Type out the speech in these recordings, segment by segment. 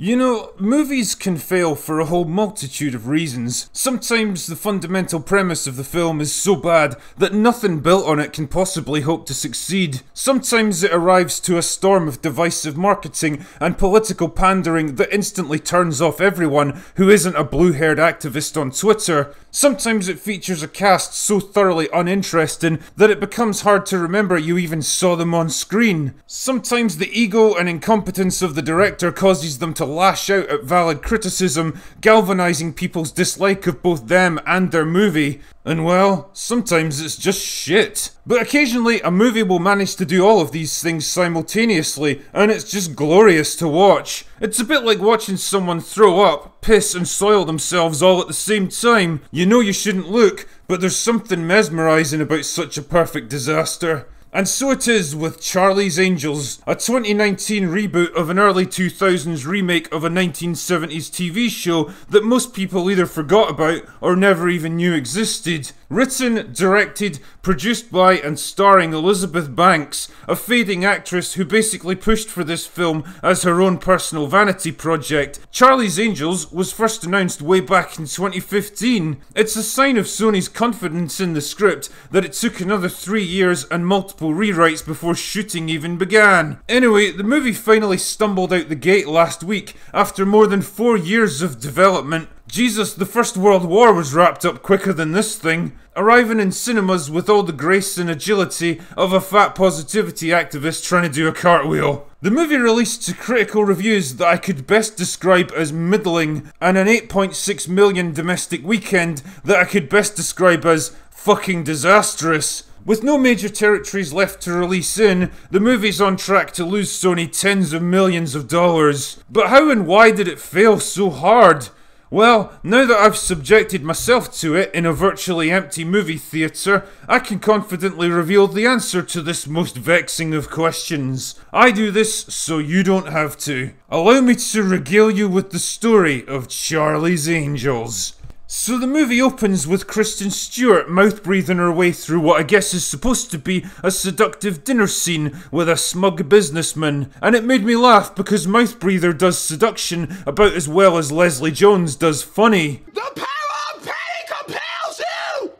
You know, movies can fail for a whole multitude of reasons. Sometimes the fundamental premise of the film is so bad that nothing built on it can possibly hope to succeed. Sometimes it arrives to a storm of divisive marketing and political pandering that instantly turns off everyone who isn't a blue-haired activist on Twitter. Sometimes it features a cast so thoroughly uninteresting that it becomes hard to remember you even saw them on screen. Sometimes the ego and incompetence of the director causes them to lash out at valid criticism, galvanizing people's dislike of both them and their movie. And well, sometimes it's just shit. But occasionally a movie will manage to do all of these things simultaneously, and it's just glorious to watch. It's a bit like watching someone throw up, piss and soil themselves all at the same time. You know you shouldn't look, but there's something mesmerizing about such a perfect disaster. And so it is with Charlie's Angels, a 2019 reboot of an early 2000s remake of a 1970s TV show that most people either forgot about or never even knew existed. Written, directed, produced by and starring Elizabeth Banks, a fading actress who basically pushed for this film as her own personal vanity project. Charlie's Angels was first announced way back in 2015. It's a sign of Sony's confidence in the script that it took another 3 years and multiple rewrites before shooting even began. Anyway, the movie finally stumbled out the gate last week after more than 4 years of development. Jesus, the First World War was wrapped up quicker than this thing. Arriving in cinemas with all the grace and agility of a fat positivity activist trying to do a cartwheel. The movie released to critical reviews that I could best describe as middling, and an 8.6 million domestic weekend that I could best describe as fucking disastrous. With no major territories left to release in, the movie's on track to lose Sony tens of millions of dollars. But how and why did it fail so hard? Well, now that I've subjected myself to it in a virtually empty movie theatre, I can confidently reveal the answer to this most vexing of questions. I do this so you don't have to. Allow me to regale you with the story of Charlie's Angels. So the movie opens with Kristen Stewart mouth-breathing her way through what I guess is supposed to be a seductive dinner scene with a smug businessman. And it made me laugh because Mouthbreather does seduction about as well as Leslie Jones does funny. The power of penny compels you!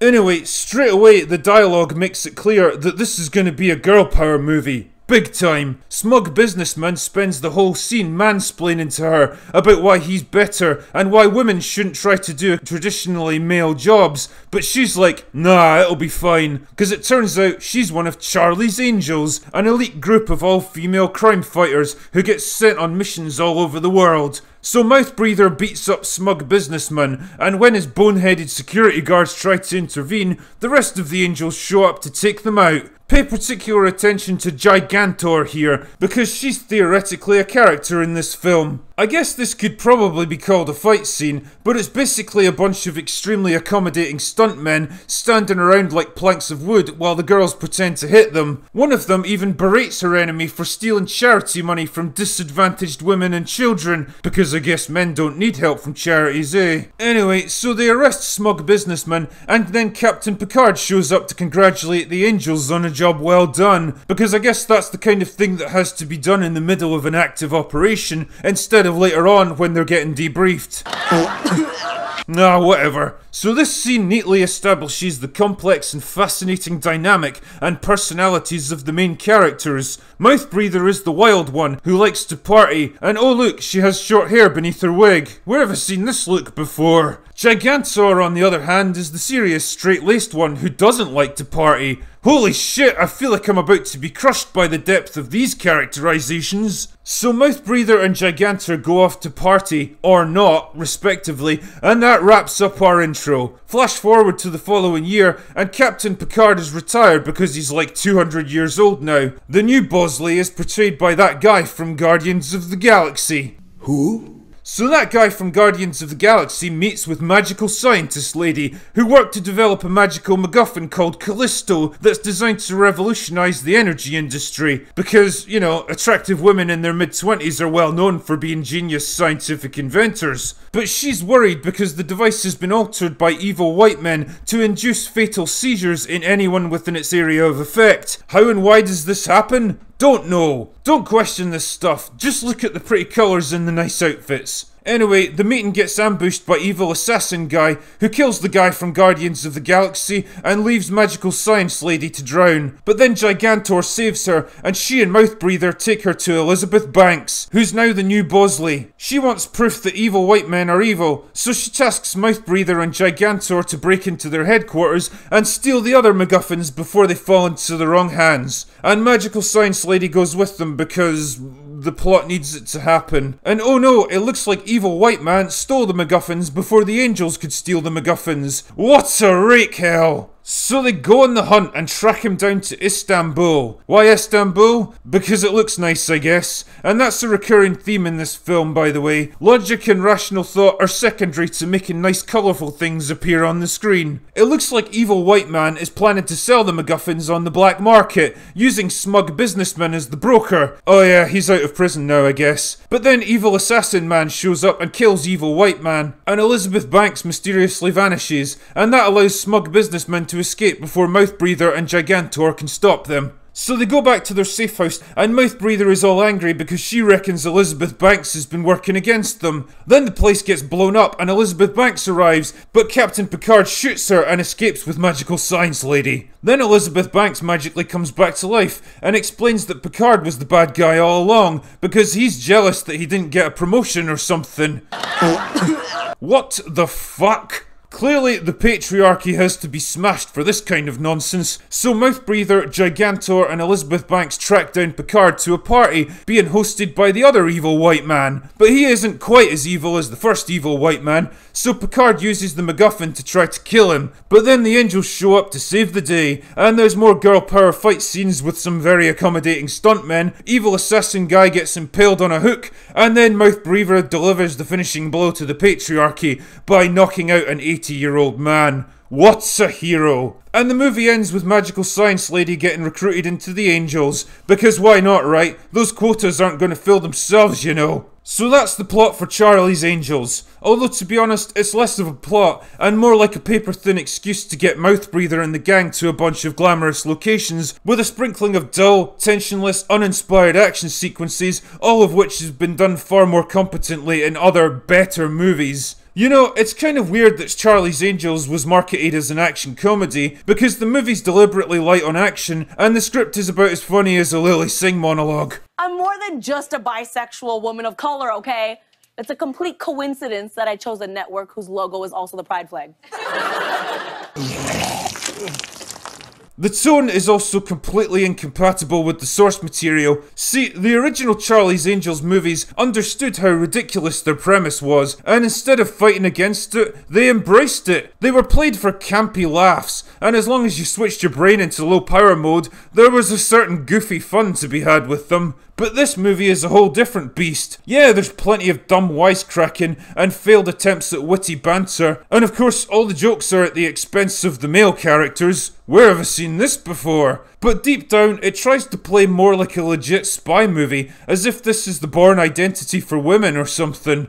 Anyway, straight away the dialogue makes it clear that this is going to be a girl power movie. Big time. Smug businessman spends the whole scene mansplaining to her about why he's better and why women shouldn't try to do traditionally male jobs, but she's like, nah, it'll be fine, because it turns out she's one of Charlie's Angels, an elite group of all-female crime fighters who get sent on missions all over the world. So Mouthbreather beats up smug businessman, and when his boneheaded security guards try to intervene, the rest of the Angels show up to take them out. Pay particular attention to Gigantor here, because she's theoretically a character in this film. I guess this could probably be called a fight scene, but it's basically a bunch of extremely accommodating stuntmen standing around like planks of wood while the girls pretend to hit them. One of them even berates her enemy for stealing charity money from disadvantaged women and children, because I guess men don't need help from charities, eh? Anyway, so they arrest smug businessman, and then Captain Picard shows up to congratulate the Angels on a job well done, because I guess that's the kind of thing that has to be done in the middle of an active operation, instead of later on when they're getting debriefed. Nah, whatever. So this scene neatly establishes the complex and fascinating dynamic and personalities of the main characters. Mouthbreather is the wild one who likes to party, and oh look, she has short hair beneath her wig. Where have I seen this look before? Gigantor, on the other hand, is the serious, straight-laced one who doesn't like to party. Holy shit, I feel like I'm about to be crushed by the depth of these characterizations. So Mouthbreather and Gigantor go off to party, or not, respectively, and that wraps up our intro. Flash forward to the following year, and Captain Picard is retired because he's like 200 years old now. The new Bosley is portrayed by that guy from Guardians of the Galaxy. Who? So that guy from Guardians of the Galaxy meets with magical scientist lady who worked to develop a magical MacGuffin called Callisto that's designed to revolutionize the energy industry. Because, you know, attractive women in their mid-20s are well known for being genius scientific inventors. But she's worried because the device has been altered by evil white men to induce fatal seizures in anyone within its area of effect. How and why does this happen? Don't know. Don't question this stuff. Just look at the pretty colours and the nice outfits. Anyway, the meeting gets ambushed by evil assassin guy who kills the guy from Guardians of the Galaxy and leaves magical science lady to drown. But then Gigantor saves her and she and Mouthbreather take her to Elizabeth Banks, who's now the new Bosley. She wants proof that evil white men are evil, so she tasks Mouthbreather and Gigantor to break into their headquarters and steal the other MacGuffins before they fall into the wrong hands. And magical science lady goes with them because the plot needs it to happen. And oh no, it looks like evil white man stole the MacGuffins before the angels could steal the MacGuffins. What a rake hell! So they go on the hunt and track him down to Istanbul. Why Istanbul? Because it looks nice, I guess. And that's a recurring theme in this film, by the way. Logic and rational thought are secondary to making nice colourful things appear on the screen. It looks like evil white man is planning to sell the MacGuffins on the black market, using smug businessmen as the broker. Oh yeah, he's out of prison now, I guess. But then evil assassin man shows up and kills evil white man, and Elizabeth Banks mysteriously vanishes, and that allows smug businessmen to escape before Mouthbreather and Gigantor can stop them. So they go back to their safe house and Mouthbreather is all angry because she reckons Elizabeth Banks has been working against them. Then the place gets blown up and Elizabeth Banks arrives, but Captain Picard shoots her and escapes with magical science lady. Then Elizabeth Banks magically comes back to life and explains that Picard was the bad guy all along because he's jealous that he didn't get a promotion or something. What the fuck? Clearly, the patriarchy has to be smashed for this kind of nonsense, so Mouthbreather, Gigantor and Elizabeth Banks track down Picard to a party being hosted by the other evil white man. But he isn't quite as evil as the first evil white man, so Picard uses the MacGuffin to try to kill him. But then the angels show up to save the day, and there's more girl power fight scenes with some very accommodating stuntmen, evil assassin guy gets impaled on a hook, and then Mouthbreather delivers the finishing blow to the patriarchy by knocking out an 80-year-old man. What's a hero? And the movie ends with magical science lady getting recruited into the angels, because why not, right? Those quotas aren't going to fill themselves, you know. So that's the plot for Charlie's Angels. Although to be honest, it's less of a plot and more like a paper-thin excuse to get Mouthbreather and the gang to a bunch of glamorous locations with a sprinkling of dull, tensionless, uninspired action sequences, all of which has been done far more competently in other, better movies. You know, it's kind of weird that Charlie's Angels was marketed as an action comedy, because the movie's deliberately light on action, and the script is about as funny as a Lily Singh monologue. I'm more than just a bisexual woman of color, okay? It's a complete coincidence that I chose a network whose logo is also the pride flag. The tone is also completely incompatible with the source material. See, the original Charlie's Angels movies understood how ridiculous their premise was, and instead of fighting against it, they embraced it. They were played for campy laughs, and as long as you switched your brain into low power mode, there was a certain goofy fun to be had with them. But this movie is a whole different beast. Yeah, there's plenty of dumb wisecracking and failed attempts at witty banter, and of course all the jokes are at the expense of the male characters. Where have I seen this before? But deep down, it tries to play more like a legit spy movie, as if this is the Bourne Identity for women or something.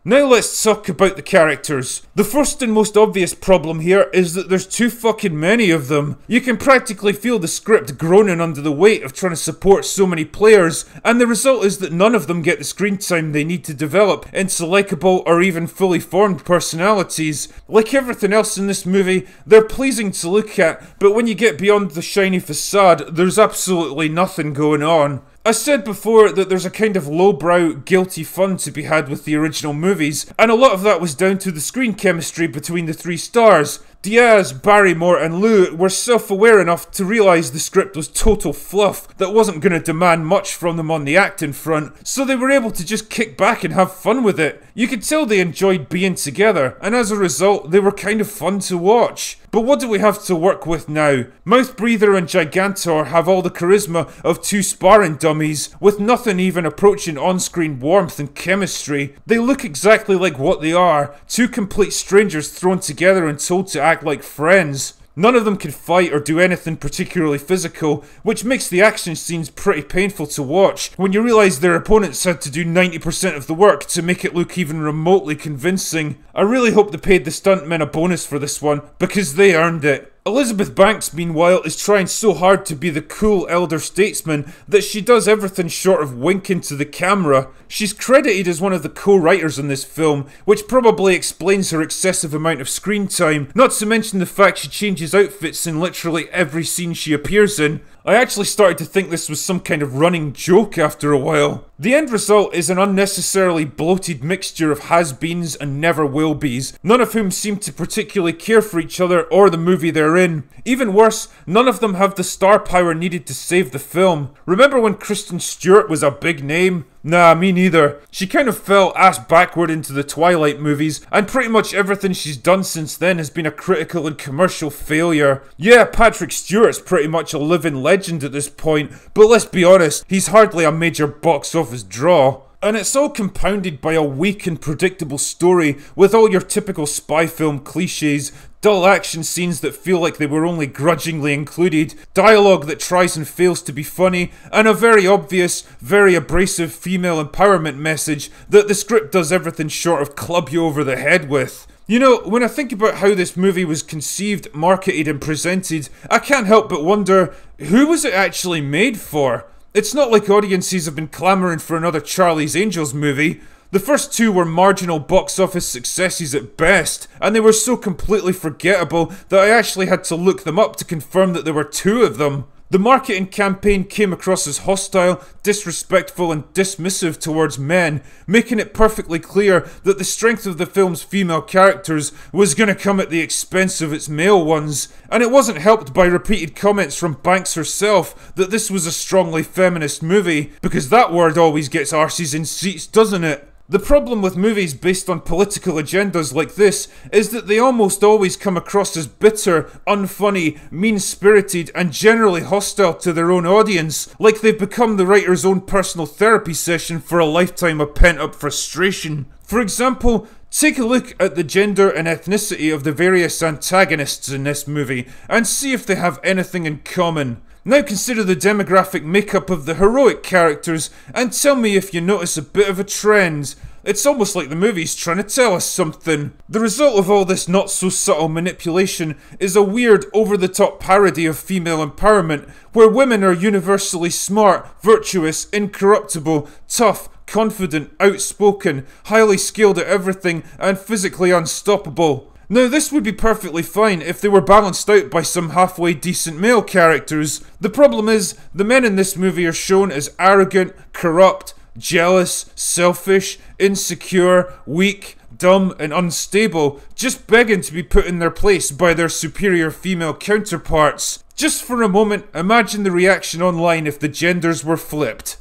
Now let's talk about the characters. The first and most obvious problem here is that there's too fucking many of them. You can practically feel the script groaning under the weight of trying to support so many players, and the result is that none of them get the screen time they need to develop into likeable or even fully formed personalities. Like everything else in this movie, they're pleasing to look at, but when you get beyond the shiny facade, there's absolutely nothing going on. I said before that there's a kind of lowbrow, guilty fun to be had with the original movies, and a lot of that was down to the screen chemistry between the three stars. Diaz, Barrymore and Lou were self-aware enough to realise the script was total fluff that wasn't going to demand much from them on the acting front, so they were able to just kick back and have fun with it. You could tell they enjoyed being together, and as a result, they were kind of fun to watch. But what do we have to work with now? Mouthbreather and Gigantor have all the charisma of two sparring dummies, with nothing even approaching on-screen warmth and chemistry. They look exactly like what they are, two complete strangers thrown together and told to act like friends. None of them can fight or do anything particularly physical, which makes the action scenes pretty painful to watch when you realise their opponents had to do 90% of the work to make it look even remotely convincing. I really hope they paid the stuntmen a bonus for this one, because they earned it. Elizabeth Banks, meanwhile, is trying so hard to be the cool elder statesman that she does everything short of wink into the camera. She's credited as one of the co-writers on this film, which probably explains her excessive amount of screen time, not to mention the fact she changes outfits in literally every scene she appears in. I actually started to think this was some kind of running joke after a while. The end result is an unnecessarily bloated mixture of has-beens and never-will-bees, none of whom seem to particularly care for each other or the movie they're in. Even worse, none of them have the star power needed to save the film. Remember when Kristen Stewart was a big name? Nah, me neither. She kind of fell ass backward into the Twilight movies, and pretty much everything she's done since then has been a critical and commercial failure. Yeah, Patrick Stewart's pretty much a living legend at this point, but let's be honest, he's hardly a major box office draw. And it's all compounded by a weak and predictable story with all your typical spy film cliches, dull action scenes that feel like they were only grudgingly included, dialogue that tries and fails to be funny, and a very obvious, very abrasive female empowerment message that the script does everything short of club you over the head with. You know, when I think about how this movie was conceived, marketed and presented, I can't help but wonder, who was it actually made for? It's not like audiences have been clamouring for another Charlie's Angels movie. The first two were marginal box office successes at best, and they were so completely forgettable that I actually had to look them up to confirm that there were two of them. The marketing campaign came across as hostile, disrespectful and dismissive towards men, making it perfectly clear that the strength of the film's female characters was going to come at the expense of its male ones. And it wasn't helped by repeated comments from Banks herself that this was a strongly feminist movie, because that word always gets arses in seats, doesn't it? The problem with movies based on political agendas like this is that they almost always come across as bitter, unfunny, mean-spirited, and generally hostile to their own audience, like they've become the writer's own personal therapy session for a lifetime of pent-up frustration. For example, take a look at the gender and ethnicity of the various antagonists in this movie, and see if they have anything in common. Now consider the demographic makeup of the heroic characters and tell me if you notice a bit of a trend. It's almost like the movie's trying to tell us something. The result of all this not so subtle manipulation is a weird over-the-top parody of female empowerment, where women are universally smart, virtuous, incorruptible, tough, confident, outspoken, highly skilled at everything, and physically unstoppable. Now, this would be perfectly fine if they were balanced out by some halfway decent male characters. The problem is, the men in this movie are shown as arrogant, corrupt, jealous, selfish, insecure, weak, dumb, and unstable, just begging to be put in their place by their superior female counterparts. Just for a moment, imagine the reaction online if the genders were flipped.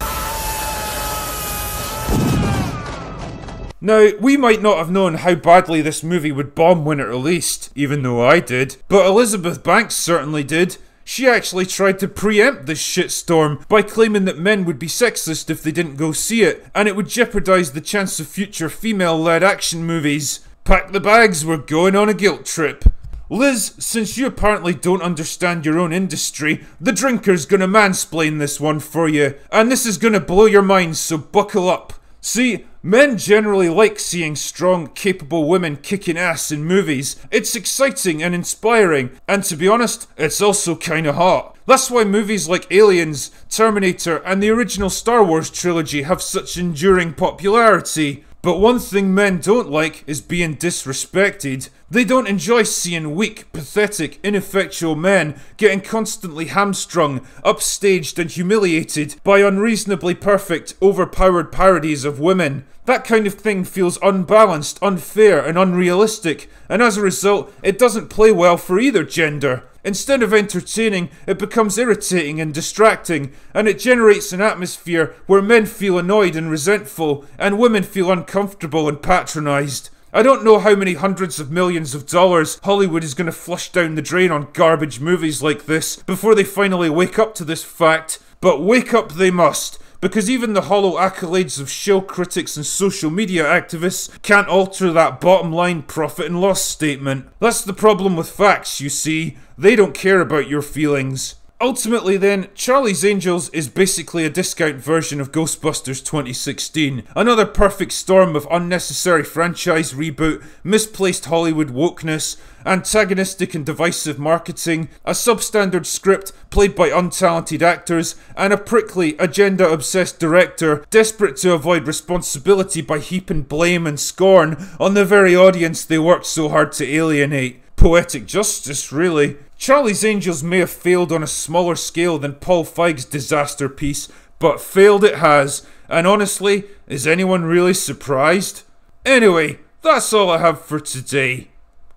Now, we might not have known how badly this movie would bomb when it released, even though I did, but Elizabeth Banks certainly did. She actually tried to preempt this shitstorm by claiming that men would be sexist if they didn't go see it, and it would jeopardise the chance of future female-led action movies. Pack the bags, we're going on a guilt trip. Liz, since you apparently don't understand your own industry, the drinker's gonna mansplain this one for you, and this is gonna blow your mind, so buckle up. See, men generally like seeing strong, capable women kicking ass in movies. It's exciting and inspiring, and to be honest, it's also kinda hot. That's why movies like Aliens, Terminator, and the original Star Wars trilogy have such enduring popularity. But one thing men don't like is being disrespected. They don't enjoy seeing weak, pathetic, ineffectual men getting constantly hamstrung, upstaged and humiliated by unreasonably perfect, overpowered parodies of women. That kind of thing feels unbalanced, unfair and unrealistic, and as a result, it doesn't play well for either gender. Instead of entertaining, it becomes irritating and distracting, and it generates an atmosphere where men feel annoyed and resentful, and women feel uncomfortable and patronised. I don't know how many hundreds of millions of dollars Hollywood is going to flush down the drain on garbage movies like this before they finally wake up to this fact, but wake up they must. Because even the hollow accolades of shill critics and social media activists can't alter that bottom line profit and loss statement. That's the problem with facts, you see. They don't care about your feelings. Ultimately then, Charlie's Angels is basically a discount version of Ghostbusters 2016. Another perfect storm of unnecessary franchise reboot, misplaced Hollywood wokeness, antagonistic and divisive marketing, a substandard script played by untalented actors, and a prickly, agenda-obsessed director desperate to avoid responsibility by heaping blame and scorn on the very audience they worked so hard to alienate. Poetic justice, really. Charlie's Angels may have failed on a smaller scale than Paul Feig's disaster piece, but failed it has, and honestly, is anyone really surprised? Anyway, that's all I have for today.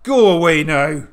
Go away now.